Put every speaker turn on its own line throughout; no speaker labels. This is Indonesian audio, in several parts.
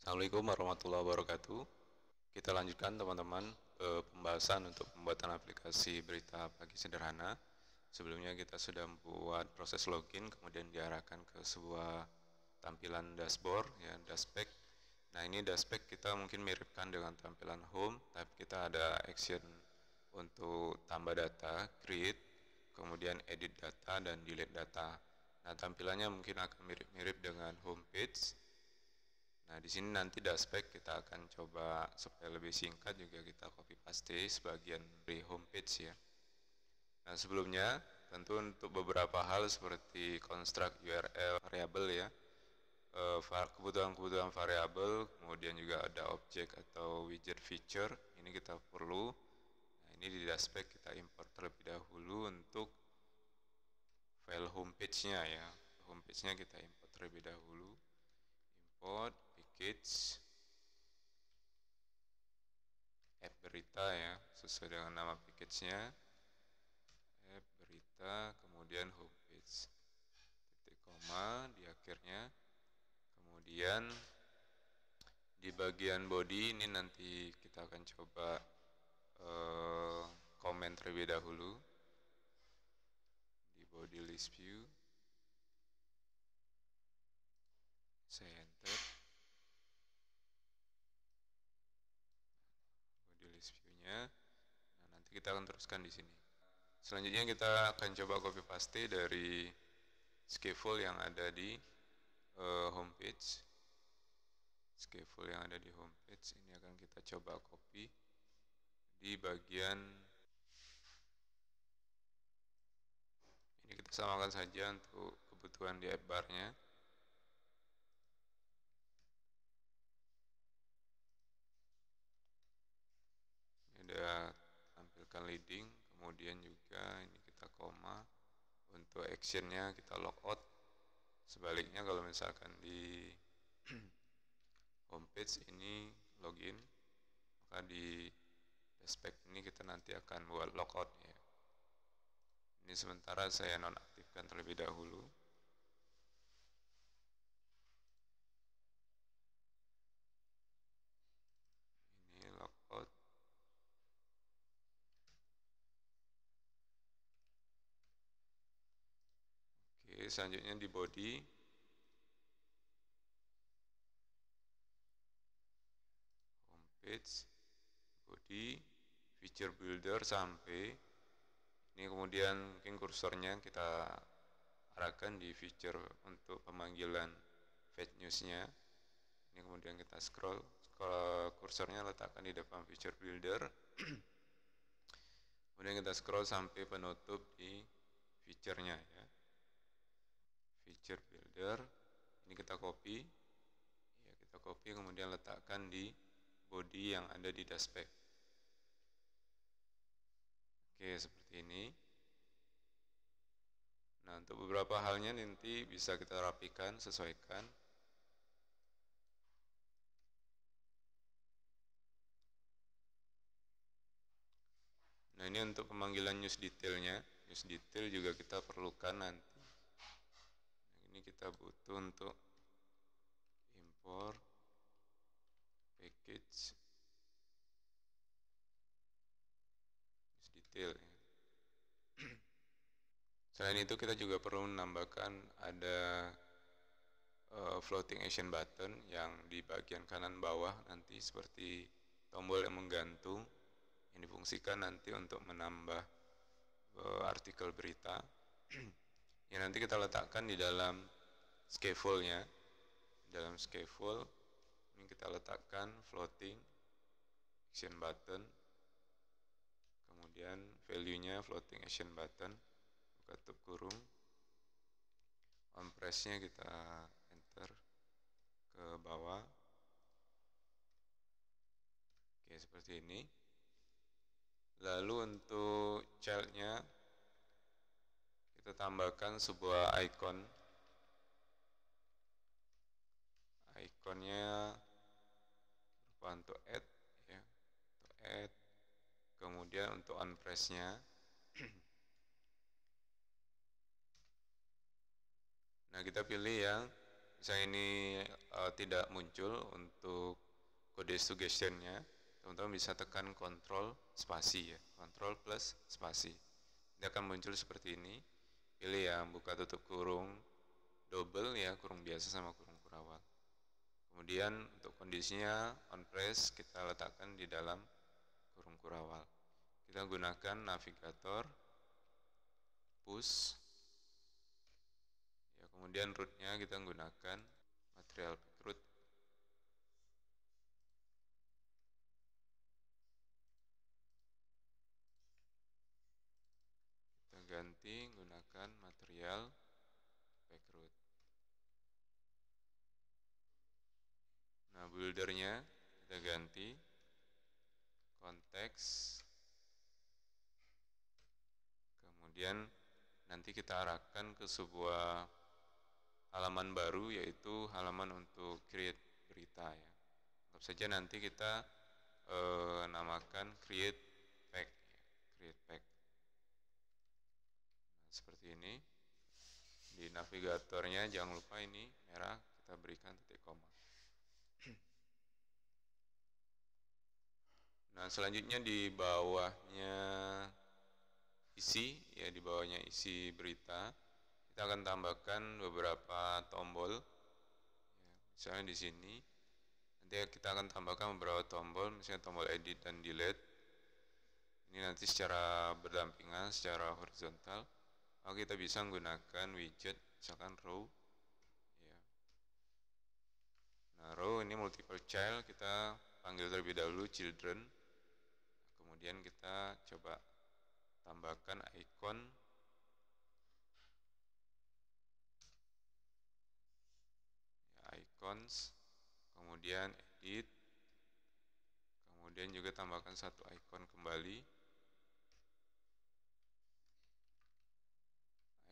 Assalamualaikum warahmatullahi wabarakatuh. Kita lanjutkan teman-teman pembahasan untuk pembuatan aplikasi berita pagi sederhana. Sebelumnya kita sudah membuat proses login, kemudian diarahkan ke sebuah tampilan dashboard, ya, dashback. Nah, ini dashback kita mungkin miripkan dengan tampilan home, tapi kita ada action untuk tambah data, create, kemudian edit data, dan delete data. Nah, tampilannya mungkin akan mirip-mirip dengan homepage. Nah, di sini nanti dashback kita akan coba supaya lebih singkat juga kita copy paste sebagian dari homepage, ya. Nah, sebelumnya tentu untuk beberapa hal seperti construct URL variable, ya, kebutuhan-kebutuhan variabel, kemudian juga ada objek atau widget feature, ini kita perlu. Nah, ini di dashback kita import terlebih dahulu untuk file homepage-nya, ya. Homepage-nya kita import terlebih dahulu. Import package app berita, ya, sesuai dengan nama package-nya, app berita, kemudian homepage, titik koma di akhirnya. Kemudian di bagian body ini nanti kita akan coba komen terlebih dahulu di body list view. Saya enter body list view-nya. Nah, nanti kita akan teruskan di sini. Selanjutnya kita akan coba copy paste dari scaffold yang ada di homepage. Scaffold yang ada di homepage ini akan kita coba copy di bagian ini. Kita samakan saja untuk kebutuhan di app bar-nya. Ini ada tampilkan leading, kemudian juga ini kita koma. Untuk action-nya kita logout. Sebaliknya kalau misalkan di homepage ini login, maka di dashback ini kita nanti akan buat logout, ya. Ini sementara saya nonaktifkan terlebih dahulu. Ini logout. Oke, selanjutnya di body. Homepage, body, feature builder sampai ini, kemudian mungkin kursornya kita arahkan di feature untuk pemanggilan fetch news-nya. Ini kemudian kita scroll kursornya letakkan di depan feature builder. Kemudian kita scroll sampai penutup di feature-nya, ya. Feature builder ini kita copy, ya, kita copy kemudian letakkan di body yang ada di dashback. Oke, seperti ini. Nah, untuk beberapa halnya nanti bisa kita rapikan, sesuaikan. Nah, ini untuk pemanggilan news detailnya. News detail juga kita perlukan nanti. Nah, ini kita butuh untuk import package news detail, ya. Selain itu kita juga perlu menambahkan ada floating action button yang di bagian kanan bawah nanti seperti tombol yang menggantung, yang difungsikan nanti untuk menambah artikel berita. Yang nanti kita letakkan di dalam scaffold-nya. Dalam scaffold ini kita letakkan floating action button, kemudian value-nya floating action button, buka tutup kurung, on press-nya kita enter ke bawah. Oke, seperti ini. Lalu untuk child-nya kita tambahkan sebuah icon. Ikonnya berupa untuk add, ya, untuk add. Kemudian untuk on press-nya nah, kita pilih yang misalnya ini tidak muncul untuk kode suggestionnya, teman-teman bisa tekan kontrol spasi ya, kontrol plus spasi. Ini akan muncul seperti ini. Pilih yang buka tutup kurung double ya, kurung biasa sama kurung kurawal. Kemudian untuk kondisinya on press kita letakkan di dalam kurung kurawal. Kita gunakan navigator push. Ya, kemudian rootnya kita gunakan material root. Kita ganti gunakan material backroot. Nah, buildernya kita ganti konteks. Kemudian nanti kita arahkan ke sebuah halaman baru, yaitu halaman untuk create berita ya. Anggap saja nanti kita namakan create pack ya, create pack. Nah, seperti ini. Di navigatornya jangan lupa ini merah, kita berikan titik koma. Nah, selanjutnya di bawahnya isi ya, di bawahnya isi berita kita akan tambahkan beberapa tombol ya, misalnya di sini nanti kita akan tambahkan beberapa tombol, misalnya tombol edit dan delete. Ini nanti secara berdampingan, secara horizontal. Maka kita bisa menggunakan widget misalkan row ya. Nah, row ini multiple child, kita panggil terlebih dahulu children. Kemudian kita coba tambahkan icon ya, icons, kemudian edit, kemudian juga tambahkan satu icon kembali,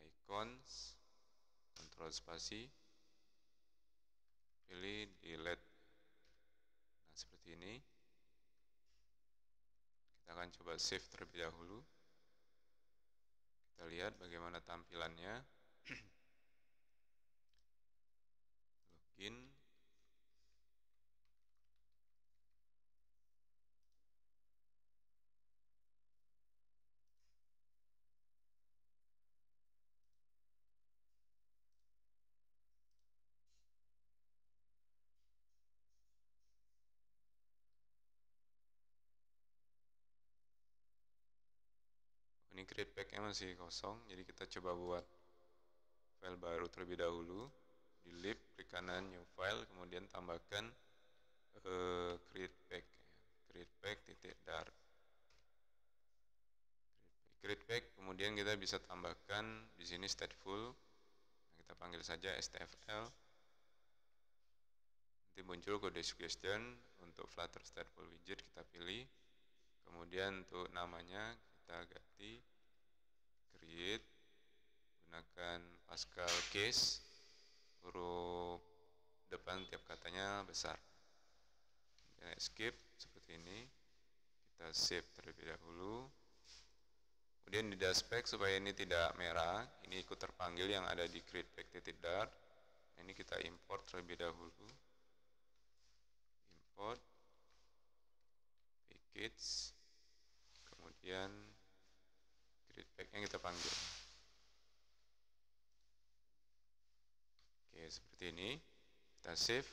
icons, kontrol spasi, pilih delete. Nah, seperti ini. Kita akan coba save terlebih dahulu. Kita lihat bagaimana tampilannya. Login. Ini create pack-nya masih kosong, jadi kita coba buat file baru terlebih dahulu. Di lib, klik kanan new file, kemudian tambahkan create pack, create pack titik dart. Create pack, kemudian kita bisa tambahkan di sini stateful. Nah, kita panggil saja stfl. Nanti muncul kode suggestion. Untuk Flutter stateful widget kita pilih. Kemudian untuk namanya kita ganti create, gunakan Pascal case, huruf depan tiap katanya besar. Kemudian escape seperti ini. Kita save terlebih dahulu. Kemudian di dashback supaya ini tidak merah, ini ikut terpanggil yang ada di createpack.dart. Ini kita import terlebih dahulu. Import package, kemudian createpack-nya kita panggil. Oke, seperti ini. Kita save.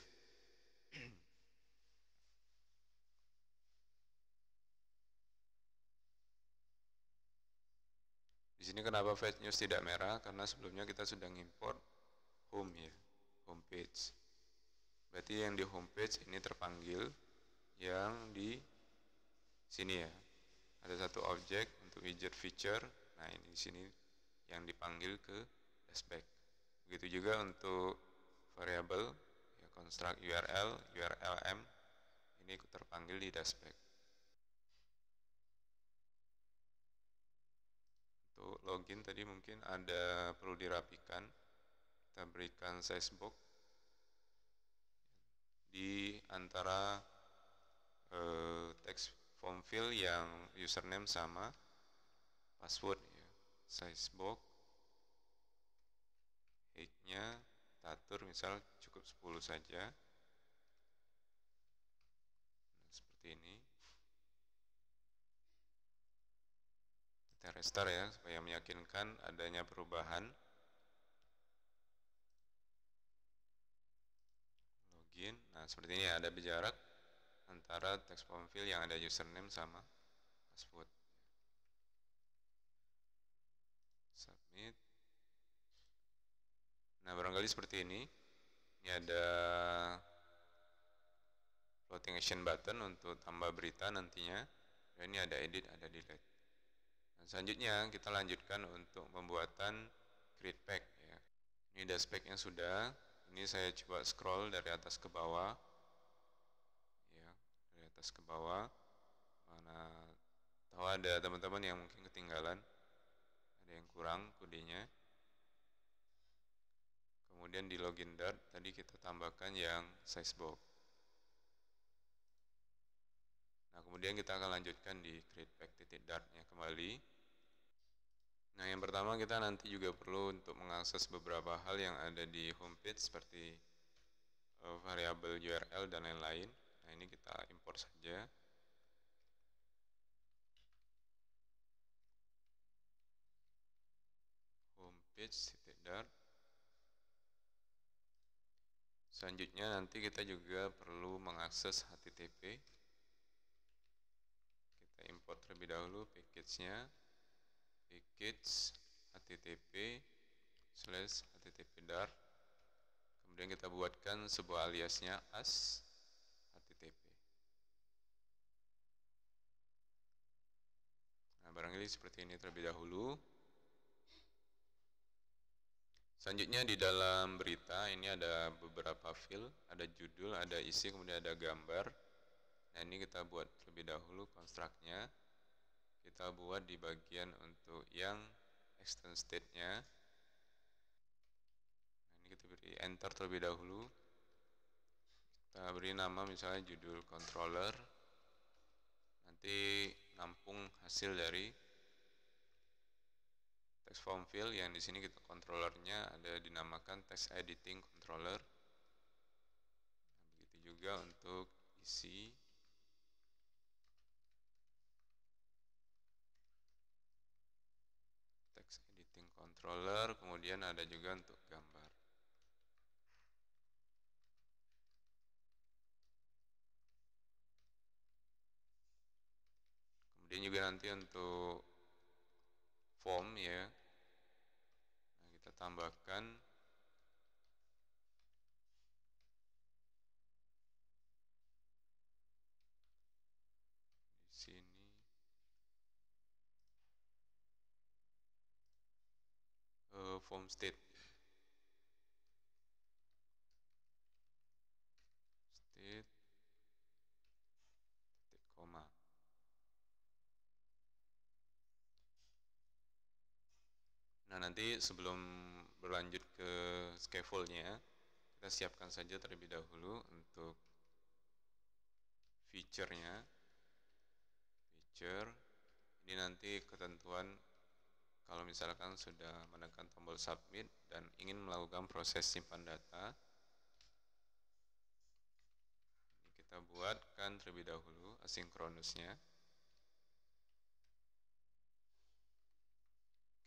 Di sini kenapa fetch news tidak merah? Karena sebelumnya kita sudah import home ya, homepage. Berarti yang di homepage ini terpanggil, yang di sini ya. Ada satu objek untuk widget feature. Nah, ini di sini yang dipanggil ke dashback. Begitu juga untuk variable ya, construct URL, URLM ini ikut terpanggil di dashback. Untuk login tadi mungkin ada perlu dirapikan. Kita berikan size box di antara text form field yang username sama password ya. Size box height-nya kita atur misal cukup 10 saja. Nah, seperti ini. Kita restart ya supaya meyakinkan adanya perubahan. Login. Nah, seperti ini ada jarak antara text form field yang ada username sama password. Submit. Nah, barangkali seperti ini. Ini ada floating action button untuk tambah berita nantinya. Dan ini ada edit, ada delete. Nah, selanjutnya kita lanjutkan untuk pembuatan create pack ya. Ini ada speknya sudah. Ini saya coba scroll dari atas ke bawah. Ya, dari atas ke bawah. Mana tahu ada teman-teman yang mungkin ketinggalan. Ada yang kurang kodenya. Kemudian di login dart tadi kita tambahkan yang size box. Nah, kemudian kita akan lanjutkan di create pack.dart-nya kembali. Nah, yang pertama kita nanti juga perlu untuk mengakses beberapa hal yang ada di homepage seperti variabel URL dan lain-lain. Nah, ini kita import saja. Homepage.dart. Selanjutnya nanti kita juga perlu mengakses HTTP. Kita import terlebih dahulu package-nya. Package http/http-dart. Kemudian kita buatkan sebuah aliasnya as http. Nah, barangkali seperti ini terlebih dahulu. Selanjutnya di dalam berita ini ada beberapa field, ada judul, ada isi, kemudian ada gambar. Nah, ini kita buat terlebih dahulu konstruknya. Kita buat di bagian untuk yang extend state-nya. Nah, ini kita beri enter terlebih dahulu. Kita beri nama misalnya judul controller. Nanti nampung hasil dari text form field yang di sini kita controllernya ada dinamakan text editing controller. Nah, begitu juga untuk isi. Text editing controller, kemudian ada juga untuk gambar. Kemudian juga nanti untuk form ya. Nah, kita tambahkan di sini form state. State titik koma. Nah, nanti sebelum berlanjut ke scaffold-nya, kita siapkan saja terlebih dahulu untuk feature-nya. Feature, ini nanti ketentuan kalau misalkan sudah menekan tombol submit dan ingin melakukan proses simpan data. Ini kita buatkan terlebih dahulu asinkronusnya.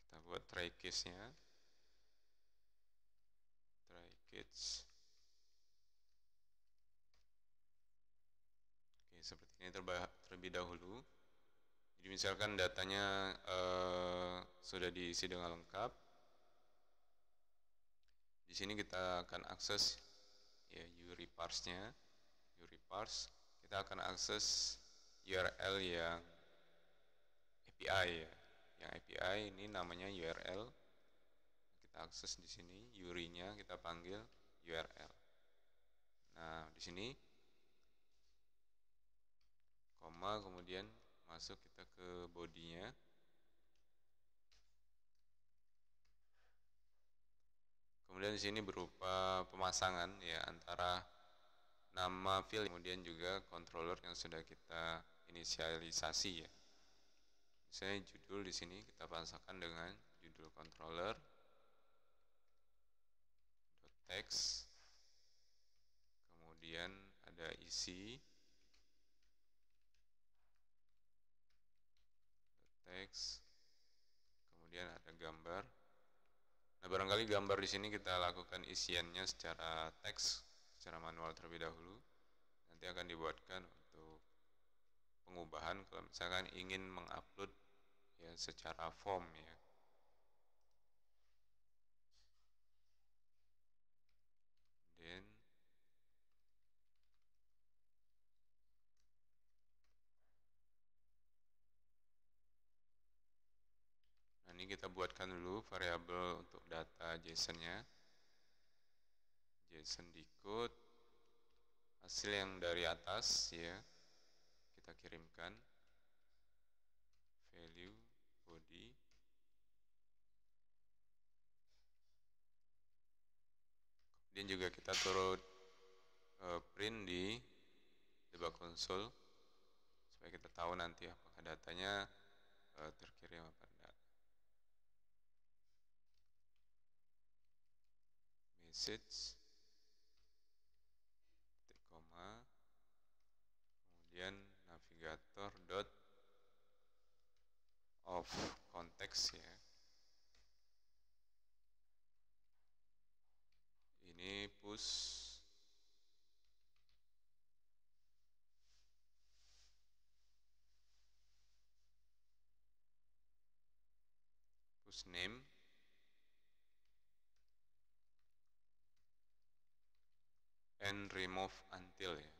Kita buat try case-nya. Try case. Oke, seperti ini terlebih dahulu. Jadi misalkan datanya sudah diisi dengan lengkap. Di sini kita akan akses ya uReparse-nya. uReparse, kita akan akses URL yang API ya. Yang API ini namanya URL. Kita akses di sini, URI-nya kita panggil URL. Nah, di sini koma, kemudian masuk kita ke body-nya. Kemudian di sini berupa pemasangan ya antara nama field kemudian juga controller yang sudah kita inisialisasi ya. Misalnya judul di sini kita pasangkan dengan judul controller teks, kemudian ada isi, teks, kemudian ada gambar. Nah, barangkali gambar di sini kita lakukan isiannya secara teks, secara manual terlebih dahulu. Nanti akan dibuatkan untuk pengubahan kalau misalkan ingin mengupload ya secara form ya. Dan nah, ini kita buatkan dulu variabel untuk data JSON-nya. JSON decode hasil yang dari atas ya kita kirimkan, value body, kemudian juga kita turut print di debug console supaya kita tahu nanti apakah datanya terkirim apa enggak. Message titik koma, kemudian navigator dot of context ya. Ini push name and remove until ya.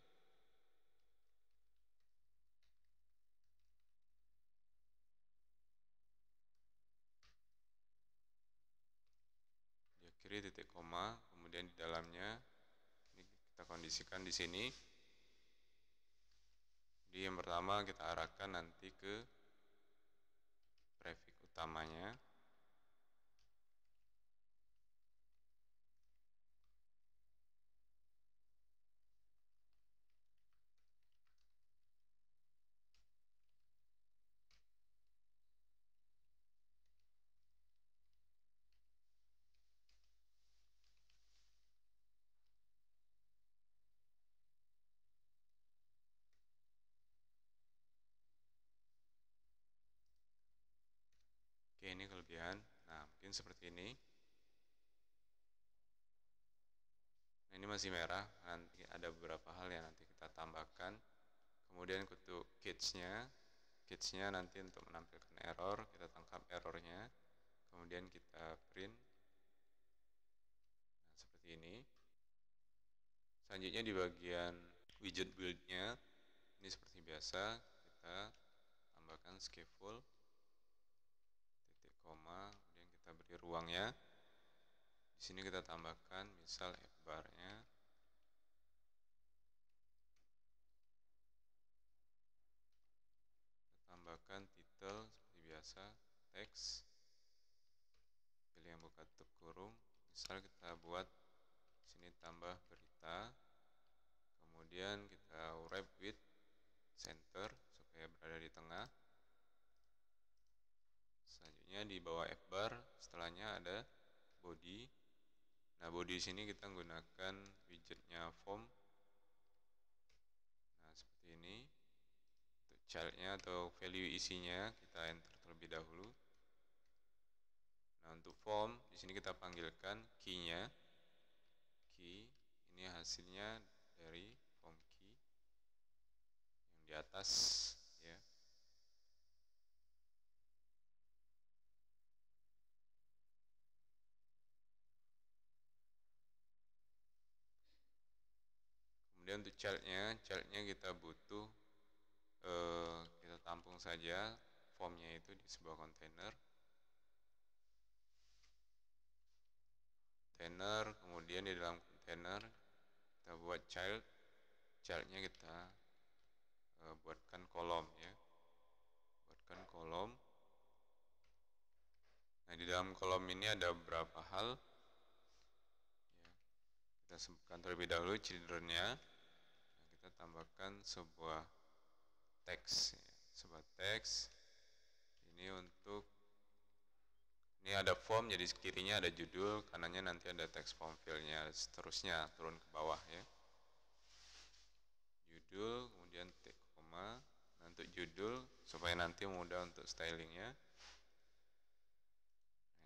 Di kiri titik koma, kemudian di dalamnya ini kita kondisikan di sini. Di yang pertama kita arahkan nanti ke prefix utamanya. Oke, ini kelebihan. Nah, mungkin seperti ini. Nah, ini masih merah. Nanti ada beberapa hal yang nanti kita tambahkan. Kemudian untuk catch-nya nanti untuk menampilkan error, kita tangkap errornya. Kemudian kita print. Nah, seperti ini. Selanjutnya di bagian widget build-nya, ini seperti biasa, kita tambahkan scaffold, titik koma, kemudian kita beri ruangnya. Di sini kita tambahkan misal F-bar-nya. Kita tambahkan title seperti biasa, teks. Pilih yang buka tutup kurung. Misal kita buat sini tambah berita. Kemudian kita wrap with center supaya berada di tengah. Selanjutnya di bawah F-bar, setelahnya ada body. Nah, body di sini kita menggunakan widgetnya form. Nah, seperti ini. Untuk child-nya atau value isinya kita enter terlebih dahulu. Nah, untuk form di sini kita panggilkan key-nya. Key ini hasilnya dari form key yang di atas ya. Kemudian untuk child-nya kita butuh kita tampung saja formnya itu di sebuah kontainer. Kemudian di dalam kontainer kita buat child-nya kita buatkan kolom ya. Buatkan kolom. Nah, di dalam kolom ini ada beberapa hal. Ya. Kita sebutkan terlebih dahulu children-nya. Nah, kita tambahkan sebuah teks. Ya. Sebuah teks. Ini Ini ada form, jadi kirinya ada judul, kanannya nanti ada text form fill-nya, seterusnya turun ke bawah ya. Judul, kemudian titik koma. Nah, untuk judul supaya nanti mudah untuk stylingnya. Nah,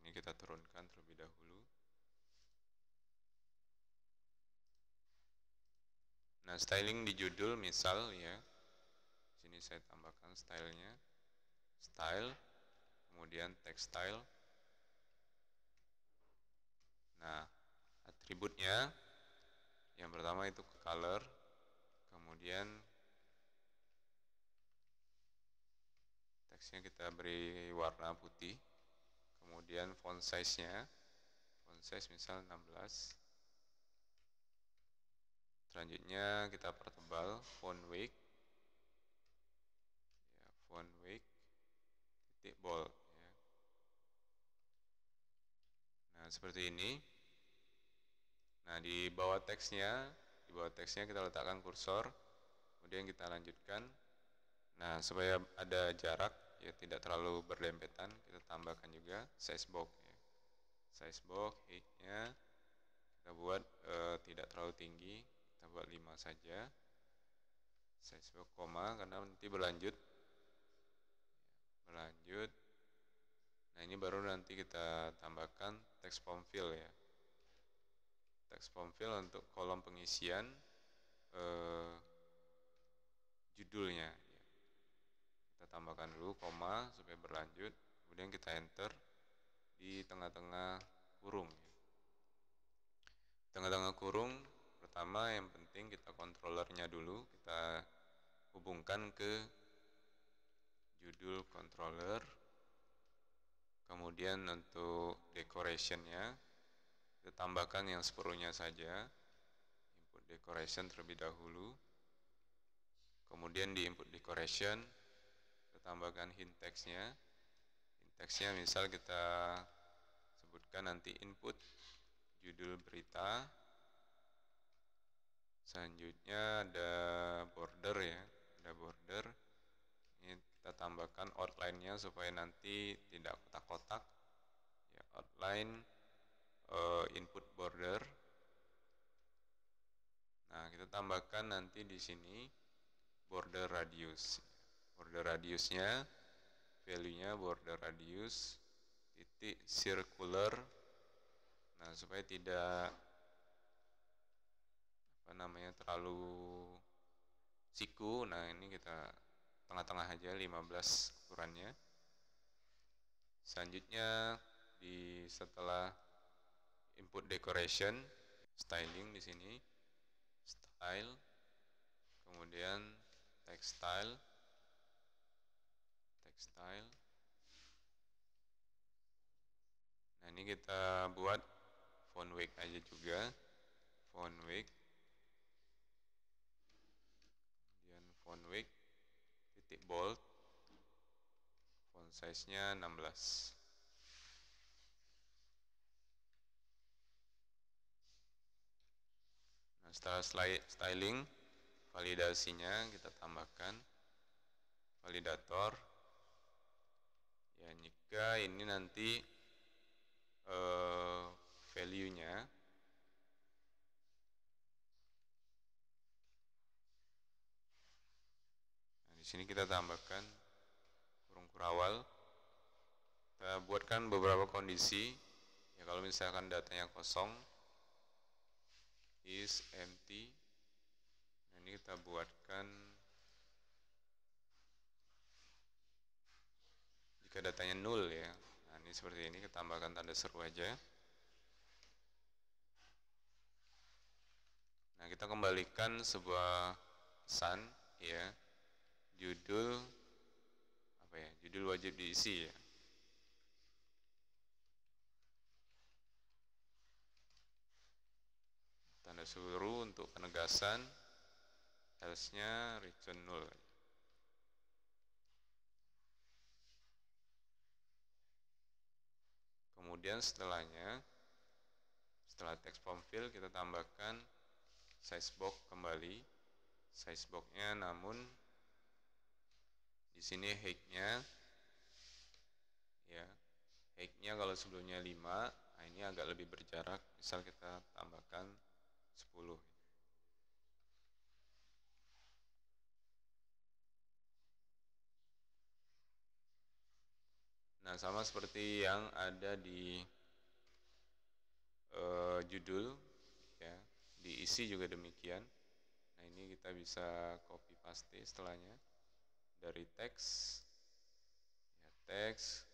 ini kita turunkan terlebih dahulu. Nah, styling di judul misal ya. Sini saya tambahkan stylenya. Style, kemudian text style. Nah, atributnya yang pertama itu color, kemudian teksnya kita beri warna putih, kemudian font size-nya, font size misal 16. Selanjutnya kita pertebal font weight, ya, font weight titik bold. Ya. Nah seperti ini. Nah di bawah teksnya kita letakkan kursor, kemudian kita lanjutkan. Nah supaya ada jarak, ya tidak terlalu berdempetan, kita tambahkan juga size box. Ya. Size box, height-nya kita buat tidak terlalu tinggi, kita buat 5 saja. Size box koma karena nanti berlanjut. Nah ini baru nanti kita tambahkan text form fill ya. Text form fill untuk kolom pengisian judulnya. Kita tambahkan dulu koma supaya berlanjut, kemudian kita enter di tengah-tengah kurung. Tengah-tengah kurung pertama yang penting kita controllernya dulu, kita hubungkan ke judul controller. Kemudian untuk decorationnya kita tambahkan yang separuhnya saja, input decoration terlebih dahulu. Kemudian di input decoration kita tambahkan hint text-nya. Hint text-nya misal kita sebutkan nanti input judul berita. Selanjutnya ada border ya, ada border. Ini kita tambahkan outline-nya supaya nanti tidak kotak-kotak. Ya, outline input border. Nah, kita tambahkan nanti di sini border radius. Border radiusnya, value-nya border radius titik circular. Nah, supaya tidak terlalu siku. Nah, ini kita tengah-tengah aja 15 ukurannya. Selanjutnya setelah input decoration, styling di sini, style, kemudian text style. Nah ini kita buat font weight aja juga, font weight, kemudian font weight titik bold, font size-nya 16. Nah, setelah styling, validasinya kita tambahkan validator. Ya, jika ini nanti value-nya nah, di sini kita tambahkan kurung kurawal. Kita buatkan beberapa kondisi. Ya, kalau misalkan datanya kosong, is empty. Nah, ini kita buatkan jika datanya null ya. Nah, ini seperti ini, kita tambahkan tanda seru aja. Nah, kita kembalikan sebuah pesan ya. Judul judul wajib diisi ya. Tanda seru untuk penegasan, else-nya return null. Kemudian setelah text form fill kita tambahkan size box kembali. Size box-nya namun di sini height-nya ya. Baiknya kalau sebelumnya 5, nah ini agak lebih berjarak, misal kita tambahkan 10. Nah, sama seperti yang ada di judul, ya, diisi juga demikian. Nah, ini kita bisa copy paste setelahnya dari teks, ya, teks,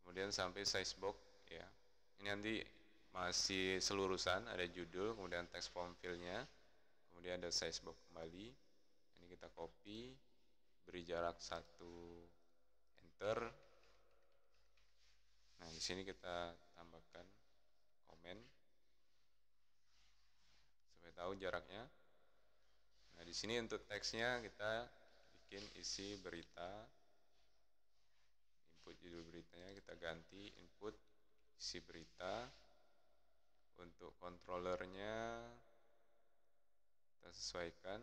kemudian sampai size box, ya. Ini nanti masih selurusan, ada judul, kemudian teks form fill-nya, kemudian ada size box kembali. Ini kita copy, beri jarak 1, enter. Nah, di sini kita tambahkan komen supaya tahu jaraknya. Nah, di sini untuk teksnya kita bikin isi berita, input judul beritanya kita ganti input isi berita. Untuk controllernya kita sesuaikan.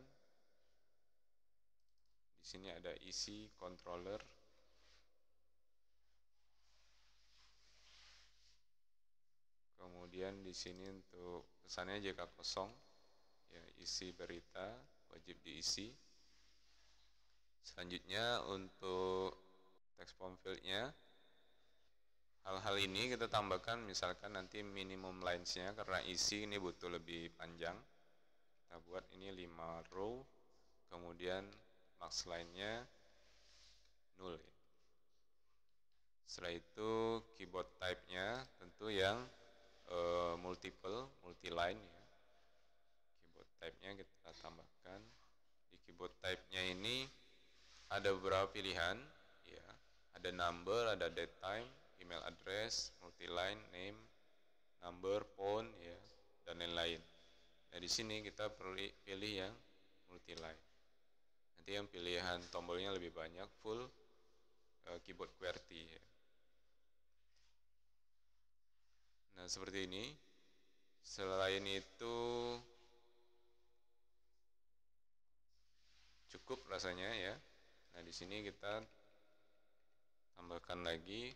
Di sini ada isi controller. Kemudian di sini untuk pesannya jika kosong, ya, isi berita wajib diisi. Selanjutnya untuk text form field-nya, hal-hal ini kita tambahkan, misalkan nanti minimum lines-nya karena isi ini butuh lebih panjang. Kita buat ini 5 row, kemudian max line-nya 0. Setelah itu keyboard type-nya tentu yang multi-line, ya. Keyboard type-nya kita tambahkan. Di keyboard type-nya ini ada beberapa pilihan, ya. Ada number, ada date time, email address, multi-line, name, number, font, ya, dan lain-lain. Nah, di sini kita pilih yang multi-line. Nanti yang pilihan tombolnya lebih banyak, full keyboard QWERTY, ya. Nah, seperti ini. Selain itu cukup rasanya, ya. Nah, di sini kita tambahkan lagi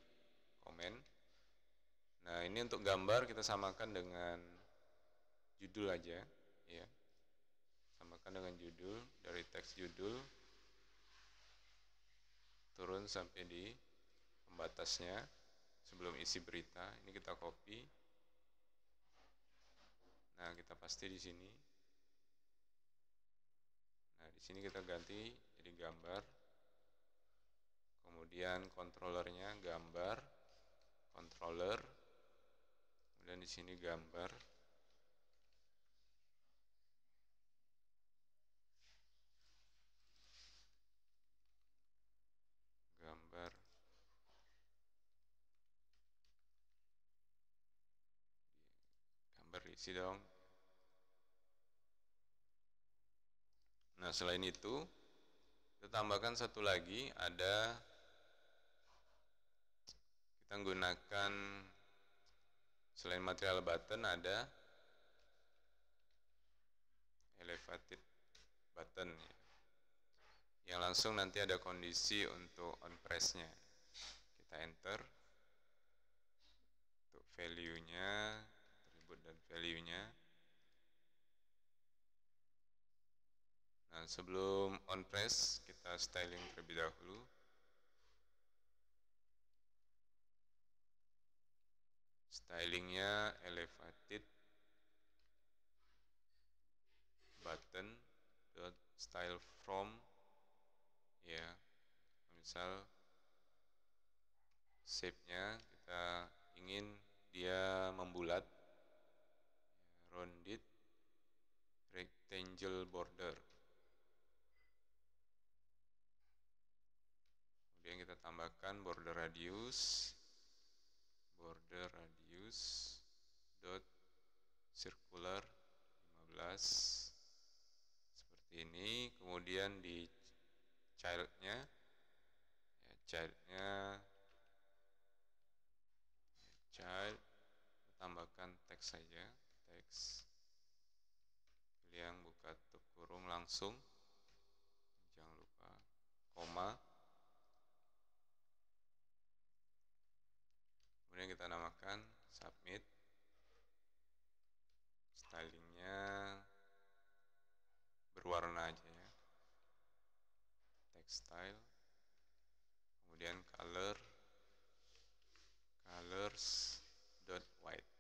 komen. Nah, ini untuk gambar kita samakan dengan judul aja, ya. Samakan dengan judul, dari teks judul turun sampai di pembatasnya sebelum isi berita. Ini kita copy. Nah, kita paste di sini. Nah, di sini kita ganti jadi gambar. Kemudian controllernya gambar, controller. Kemudian di sini gambar. Gambar. Gambar isi dong. Nah, selain itu kita tambahkan satu lagi, ada kita menggunakan selain material button ada elevated button, ya. Yang langsung nanti ada kondisi untuk on press-nya. Kita enter. Untuk value-nya, atribut dan value-nya. Nah, sebelum on press kita styling terlebih dahulu. Stylingnya elevated button dot style from, ya. Misal shape-nya kita ingin dia membulat, ya, rounded rectangle border. Kemudian kita tambahkan border radius dot circular 15 seperti ini. Kemudian di child-nya, ya, child tambahkan teks saja, teks. Pilih yang buka tutup kurung langsung, jangan lupa koma. kemudian kita namakan submit, stylingnya berwarna aja ya, text style, kemudian colors dot white.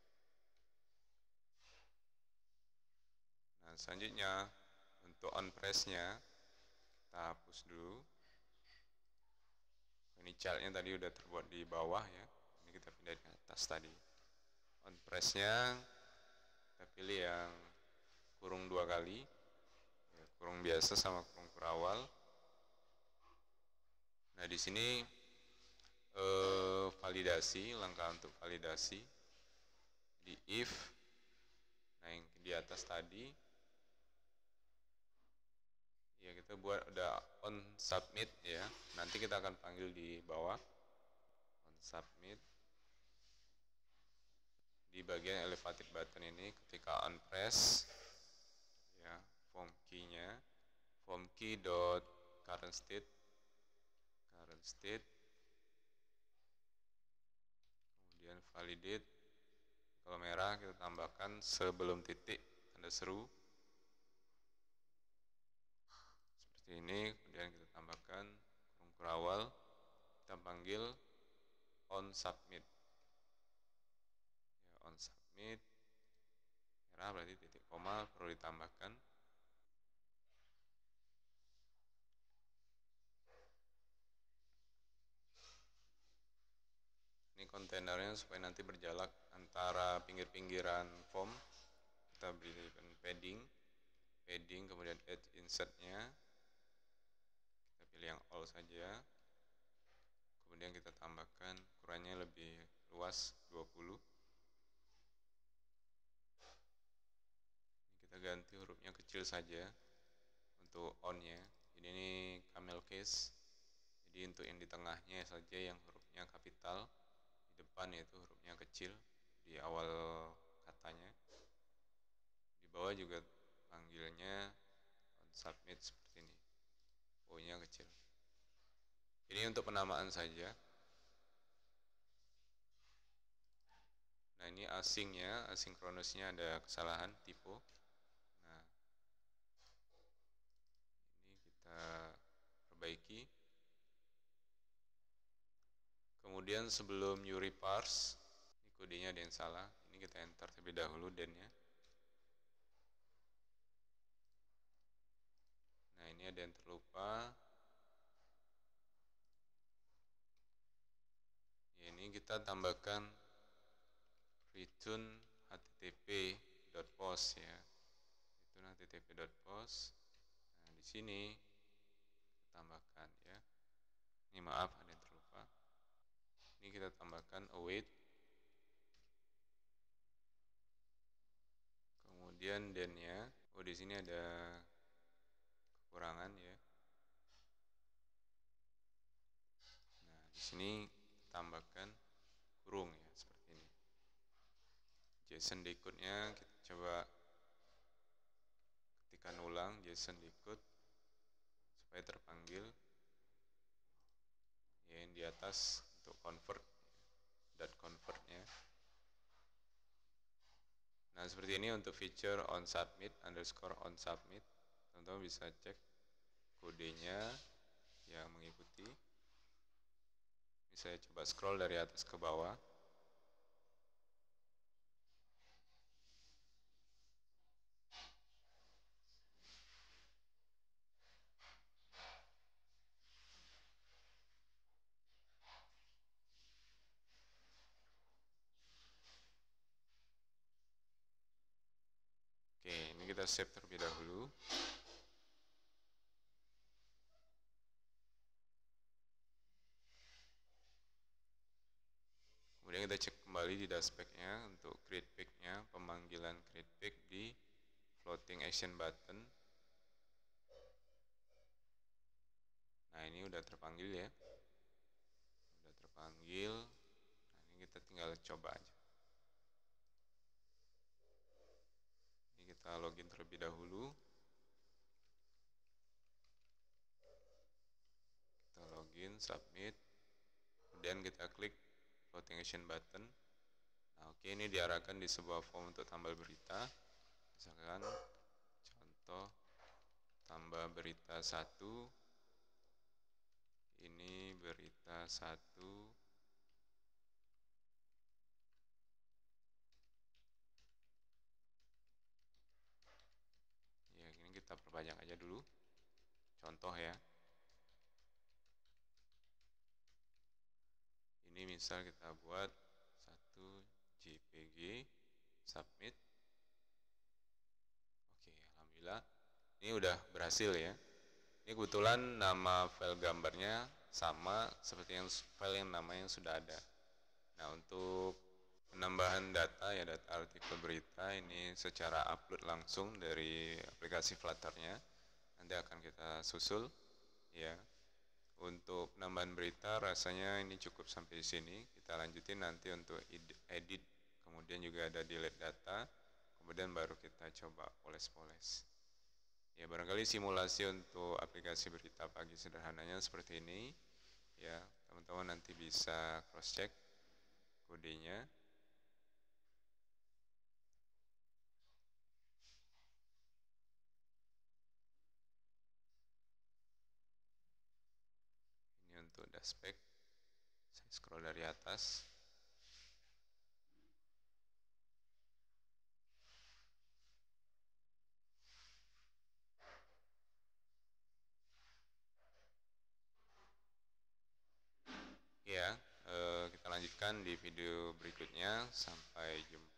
Nah, selanjutnya untuk on press-nya kita hapus dulu. Ini childnya tadi udah terbuat di bawah ya, ini kita pindah ke atas tadi. On press-nya kita pilih yang kurung 2 kali ya, kurung biasa sama kurung kurawal. Nah, di sini validasi, langkah untuk validasi di if, nah yang di atas tadi ya kita buat udah on submit ya, nanti kita akan panggil di bawah on submit di bagian elevated button ini. Ketika on press ya, form key-nya form key dot current state, kemudian validate, kalau merah kita tambahkan sebelum titik tanda seru seperti ini, kemudian kita tambahkan kurung kurawal, kita panggil on submit ya, on submit merah berarti titik koma perlu ditambahkan. Ini kontainernya supaya nanti berjarak antara pinggir-pinggiran form, kita berikan padding, kemudian add insertnya kita pilih yang all saja, kemudian kita tambahkan ukurannya lebih luas 20. Kita ganti hurufnya kecil saja untuk on-nya. Jadi ini camel case, jadi untuk yang di tengahnya saja yang hurufnya kapital, di depan yaitu hurufnya kecil di awal katanya, di bawah juga panggilnya on submit seperti ini, O-nya kecil. Ini untuk penamaan saja. Nah, ini async-nya, asinkronusnya ada kesalahan typo. Nah, ini kita perbaiki. Kemudian sebelum you reparse, ini kodenya ada yang salah. Ini kita enter terlebih dahulu den-nya. Nah, ini ada yang terlupa. Ya, ini kita tambahkan return http.post ya. Return http.post. Nah, di sini kita tambahkan ya. Ini maaf ada yang terlupa. Ini kita tambahkan await. Kemudian den-nya. Oh, di sini ada kekurangan ya. Nah, di sini tambahkan kurung ya seperti ini. JSON decode-nya kita coba ketikkan ulang JSON decode supaya terpanggil. Ya, yang di atas untuk convert dot convert-nya. Nah, seperti ini untuk feature on submit underscore on submit. Teman-teman bisa cek kodenya yang mengikuti. Ini saya coba scroll dari atas ke bawah. Oke, ini kita save terlebih dahulu. Kemudian kita cek kembali di dashback-nya untuk create page-nya, pemanggilan create page di floating action button. Nah, ini udah terpanggil ya. Udah terpanggil. Nah, ini kita tinggal coba aja. Ini kita login terlebih dahulu. Kita login, submit. Kemudian kita klik floating action button. Nah, oke, ini diarahkan di sebuah form untuk tambal berita. Misalkan contoh tambah berita 1, ini berita 1, ya ini kita perbanyak aja dulu contoh ya. Ini misal kita buat 1 JPG, submit. Oke, alhamdulillah ini udah berhasil ya. Ini kebetulan nama file gambarnya sama seperti yang file yang namanya sudah ada. Nah, untuk penambahan data ya, data artikel berita ini secara upload langsung dari aplikasi Flutter-nya nanti akan kita susul ya. Untuk penambahan berita rasanya ini cukup sampai di sini. Kita lanjutin nanti untuk edit, kemudian juga ada delete data, kemudian baru kita coba poles-poles. Ya, barangkali simulasi untuk aplikasi berita pagi sederhananya seperti ini. Ya, teman-teman nanti bisa cross check kodenya. Ini untuk dashback. Saya scroll dari atas. Ya, kita lanjutkan di video berikutnya. Sampai jumpa.